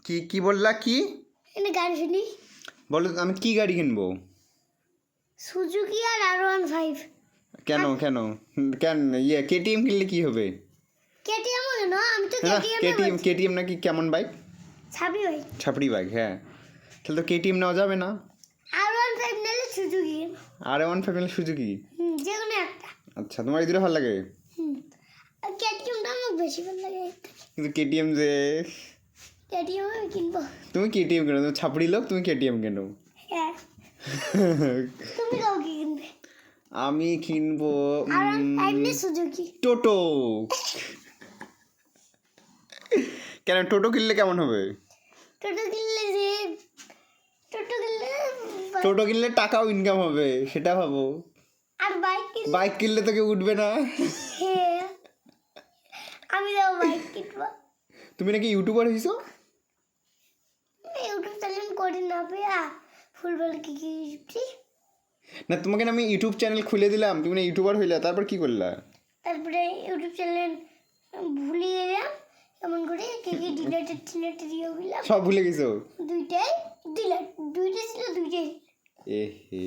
কি কি বললা কি এনে গান শুনি বলো আমি কি গাড়ি কিনবো সুজুকি আর R15 কেন কেন কেন ইয়ে কেটিএম কিনলে কি হবে কেটিএম না আমি তো না কেটিএম কেটিএম নাকি কেমন বাইক ছাবি ভাই ছাপড়ি বাইক হ্যাঁ তাহলে তো কেটিএম নেওয়া যাবে না R15 নিলে সুজুকি R15 নিলে সুজুকি যে কোনো একটা আচ্ছা তোমার এই দুটো ভালো লাগে আর কেটিএমটা আমার বেশি ভালো লাগে কিন্তু কেটিএম যে কেটিএম আমি কিনবো তুমি কেটিএম কেনো তুমি ছাপড়ি লোক তুমি কেটিএম কেনো হ্যাঁ তুমি কাউ কি কিনবে আমি কিনবো R15 নে সুজুকি টোটো কেন টোটো কিনলে কেমন হবে টোটো কিনলে টাকাও ইনকাম হবে সেটা ভাবো আর বাইক কিনলে তো কেউ উঠবে না হ্যাঁ আমি যাবো বাইক কিনবো তুমি নাকি ইউটিউবার হইছো ইউটিউব চ্যানেল করি না পেয়া ফুলবল কি না তোমাকে না আমি ইউটিউব চ্যানেল খুলে দিলাম তুমি না ইউটিউবার হইলা তারপর কি করলা তারপরে ইউটিউব চ্যানেল ভুলে গেলাম এমন করে কি ডিলেট দিয়ে গেলাম সব ভুলে গেছো দুইটাই ছিল দুইটাই এ হে